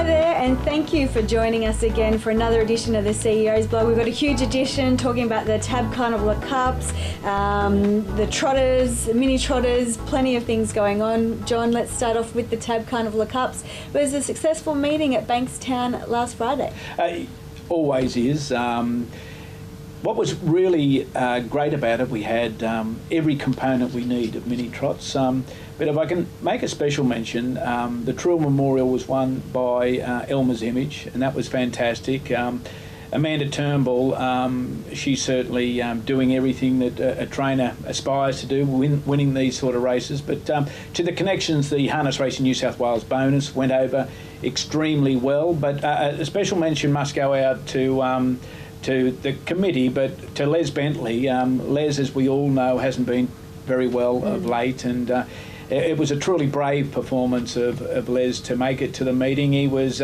there, and thank you for joining us again for another edition of the CEO's Blog. We've got a huge edition talking about the Tab Carnival of Cups, the trotters, mini trotters, plenty of things going on. John, let's start off with the Tab Carnival of Cups. It was a successful meeting at Bankstown last Friday. Always is. What was really great about it, we had every component we need of mini trots. But if I can make a special mention, the Trill Memorial was won by Elmer's Image, and that was fantastic. Amanda Turnbull, she's certainly doing everything that a trainer aspires to do, winning these sort of races. But to the connections, the Harness Racing New South Wales bonus went over extremely well. But a special mention must go out to the committee, but to Les Bentley. Les, as we all know, hasn't been very well of late, and it was a truly brave performance of Les to make it to the meeting. He was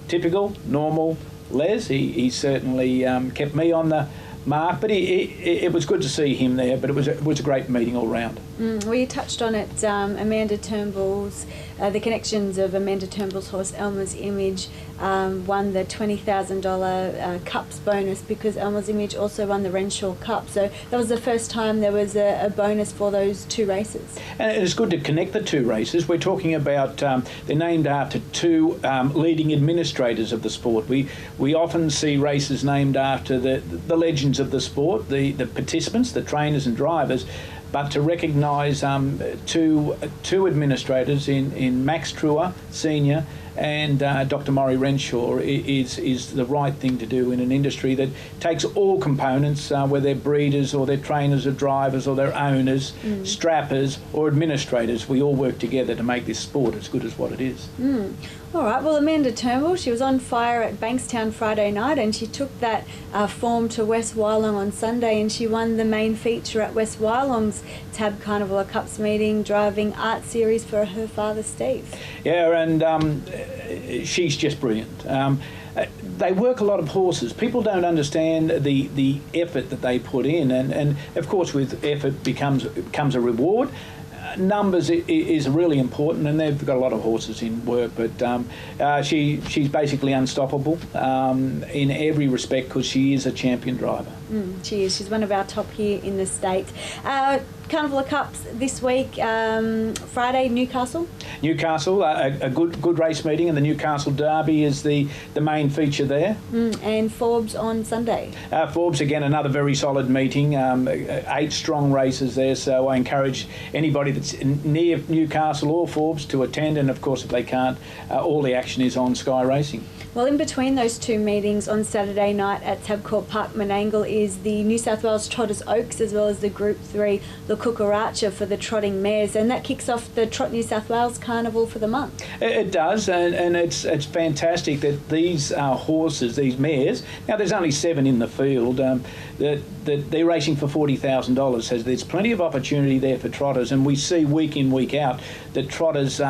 typical, normal Les. He certainly kept me on the mark, but it was good to see him there, but it was a great meeting all round. Well, you touched on it, Amanda Turnbull's, the connections of Amanda Turnbull's horse Elmer's Image won the $20,000 Cups bonus because Elmer's Image also won the Renshaw Cup. So that was the first time there was a bonus for those two races. And it's good to connect the two races. We're talking about, they're named after two leading administrators of the sport. We often see races named after the legends of the sport, the participants, the trainers and drivers. But to recognise two administrators in Max Truer, Senior, and Dr. Maury Renshaw is the right thing to do in an industry that takes all components, whether they're breeders or they're trainers or drivers or they're owners, strappers or administrators. We all work together to make this sport as good as what it is. All right, well, Amanda Turnbull, she was on fire at Bankstown Friday night, and she took that form to West Wyalong on Sunday, and she won the main feature at West Wyalong's Tab Carnival of Cups meeting, driving Art Series for her father, Steve. Yeah, and she's just brilliant. They work a lot of horses. People don't understand the effort that they put in, and of course with effort comes a reward. Numbers is really important, and they've got a lot of horses in work, but she's basically unstoppable in every respect because she is a champion driver. She is. She's one of our top here in the state. Carnival of Cups this week, Friday, Newcastle. Newcastle, a good race meeting, and the Newcastle Derby is the main feature there. And Forbes on Sunday. Forbes, again, another very solid meeting, 8 strong races there, so I encourage anybody that's near Newcastle or Forbes to attend, and of course if they can't, all the action is on Sky Racing. Well, in between those two meetings on Saturday night at Tabcorp Park, Menangle, is the New South Wales Trotters Oaks, as well as the Group 3 La Cucaracha for the trotting mares, and that kicks off the Trot New South Wales Carnival for the month. It does, and it's fantastic that these horses, these mares, now there's only 7 in the field, that they're racing for $40,000, so there's plenty of opportunity there for trotters, and we see week in, week out that trotters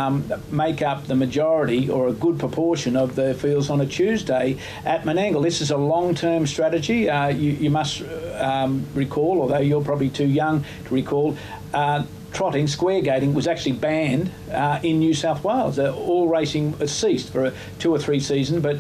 make up the majority or a good proportion of the fields on a Tuesday at Menangle. This is a long-term strategy. You must recall, although you're probably too young to recall, trotting, square gating, was actually banned in New South Wales. All racing ceased for 2 or 3 seasons, but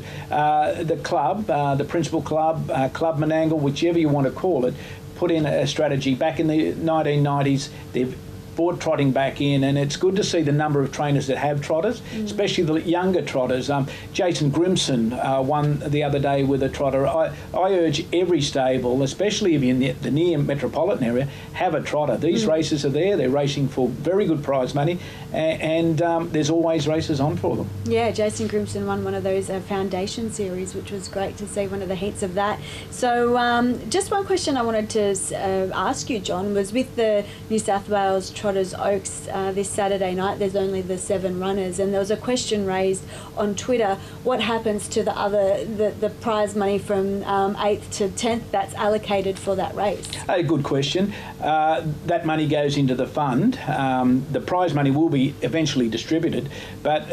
the club, the principal club, Club Menangle, whichever you want to call it, put in a strategy back in the 1990s. They've brought trotting back in, and it's good to see the number of trainers that have trotters, especially the younger trotters. Jason Grimson won the other day with a trotter. I urge every stable, especially if you're in the near metropolitan area, have a trotter. These races are there. They're racing for very good prize money, and there's always races on for them. Yeah, Jason Grimson won one of those foundation series, which was great to see, one of the heats of that. So just one question I wanted to ask you, John, was with the New South Wales Trotters Oaks this Saturday night, there's only the 7 runners, and there was a question raised on Twitter: what happens to the prize money from 8th to 10th that's allocated for that race? A good question. That money goes into the fund. The prize money will be eventually distributed, but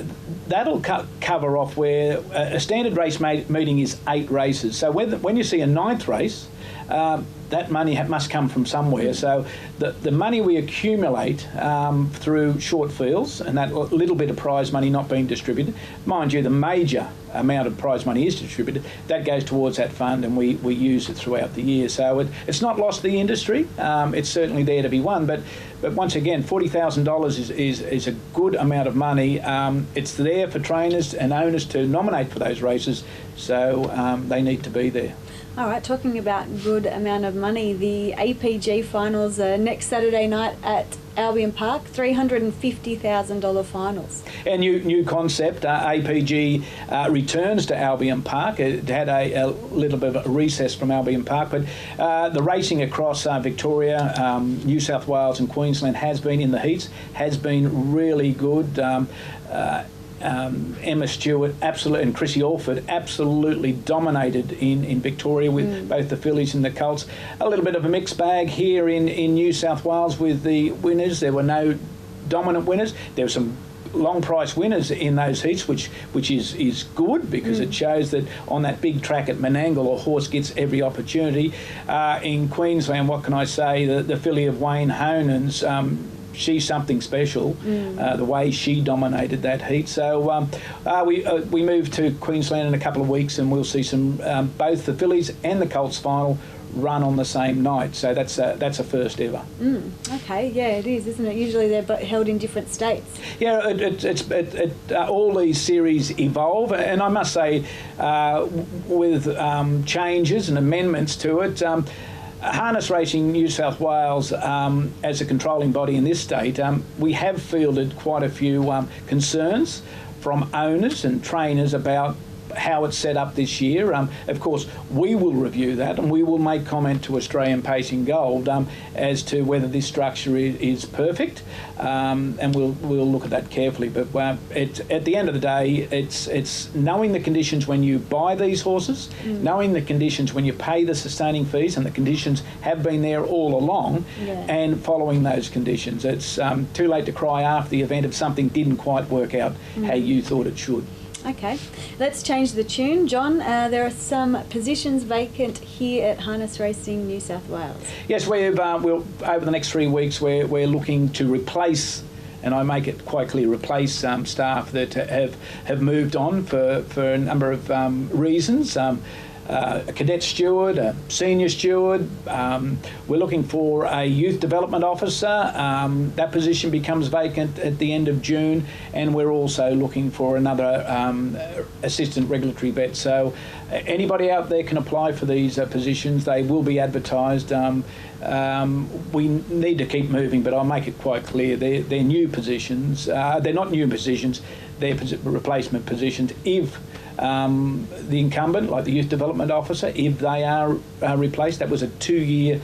that'll cover off where a standard race meeting is 8 races. So when you see a 9th race, that money must come from somewhere. So the money we accumulate through short fields, and that little bit of prize money not being distributed, mind you, the major amount of prize money is distributed, that goes towards that fund, and we use it throughout the year. So it's not lost the industry. It's certainly there to be won, but once again, $40,000 is a good amount of money. It's there for trainers and owners to nominate for those races, so they need to be there. All right, talking about good amount of money, the APG finals are next Saturday night at Albion Park, $350,000 finals. A new concept, APG returns to Albion Park. It had a little bit of a recess from Albion Park, but the racing across Victoria, New South Wales and Queensland has been in the heats, has been really good. Emma Stewart and Chrissy Alford absolutely dominated in Victoria with both the fillies and the colts. A little bit of a mixed bag here in New South Wales with the winners. There were no dominant winners. There were some long price winners in those heats, which is good, because it shows that on that big track at Menangle, a horse gets every opportunity. In Queensland, what can I say? The filly of Wayne Honan's, she's something special, the way she dominated that heat. So we move to Queensland in a couple of weeks, and we'll see some both the fillies and the colts final run on the same night. So that's a first ever. Okay, yeah, it is, isn't it? Usually they're held in different states. Yeah, all these series evolve, and I must say, with changes and amendments to it. Harness Racing New South Wales, as a controlling body in this state, we have fielded quite a few concerns from owners and trainers about how it's set up this year. Of course, we will review that, and we will make comment to Australian Pacing Gold as to whether this structure is perfect, and we'll look at that carefully. But at the end of the day, it's knowing the conditions when you buy these horses, knowing the conditions when you pay the sustaining fees, and the conditions have been there all along, and following those conditions. It's too late to cry after the event if something didn't quite work out how you thought it should. Okay, let's change the tune, John. There are some positions vacant here at Harness Racing New South Wales. Yes, we'll over the next 3 weeks we're looking to replace, and I make it quite clear, replace staff that have moved on for a number of reasons. A cadet steward, a senior steward. We're looking for a youth development officer. That position becomes vacant at the end of June, and we're also looking for another assistant regulatory vet. So anybody out there can apply for these positions. They will be advertised. We need to keep moving, but I'll make it quite clear they're new positions. They're not new positions, they're replacement positions. If the incumbent, like the youth development officer, if they are replaced, that was a 2-year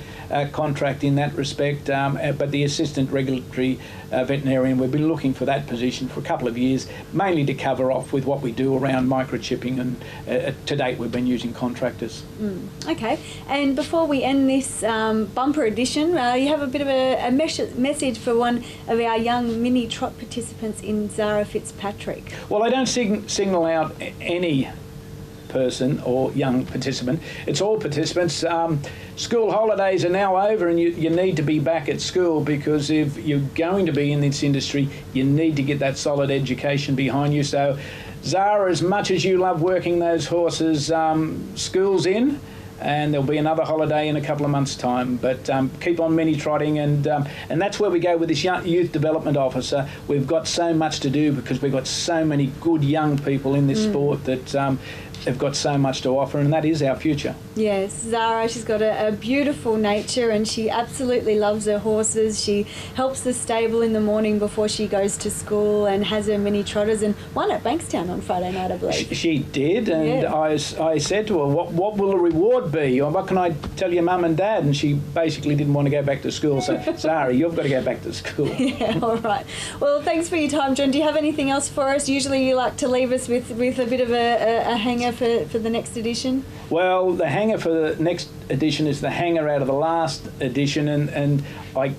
contract in that respect, but the assistant regulatory veterinarian, we've been looking for that position for a couple of years, mainly to cover off with what we do around microchipping, and to date we've been using contractors. Okay, and before we end this bumper edition, you have a bit of a message for one of our young mini trot participants in ZARA FITZPATRICK. Well, I don't signal out any person or young participant. It's all participants. School holidays are now over, and you need to be back at school, because if you're going to be in this industry, you need to get that solid education behind you. So ZARA, as much as you love working those horses, school's in, and there'll be another holiday in a couple of months' time. But keep on mini trotting, and that's where we go with this youth development officer. We've got so much to do, because we've got so many good young people in this sport that have got so much to offer, and that is our future. Yes, ZARA, she's got a beautiful nature, and she absolutely loves her horses. She helps the stable in the morning before she goes to school, and has her mini trotters, and one at Bankstown on Friday night, I believe. She did, and I said to her, what will the reward be? Or what can I tell your mum and dad? And she basically didn't want to go back to school. So, ZARA, you've got to go back to school. Yeah, all right. Well, thanks for your time, John. Do you have anything else for us? Usually you like to leave us with a bit of a hanger for the next edition? Well, the hanger for the next edition is the hanger out of the last edition, and I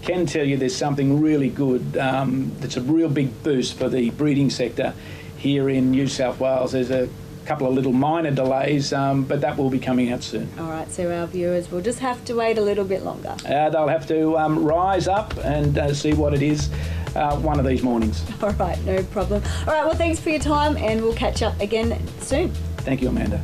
can tell you there's something really good that's a real big boost for the breeding sector here in New South Wales. There's a couple of little minor delays, but that will be coming out soon. All right, so our viewers will just have to wait a little bit longer. They'll have to rise up and see what it is one of these mornings. All right, no problem. All right, well, thanks for your time, and we'll catch up again soon. Thank you, Amanda.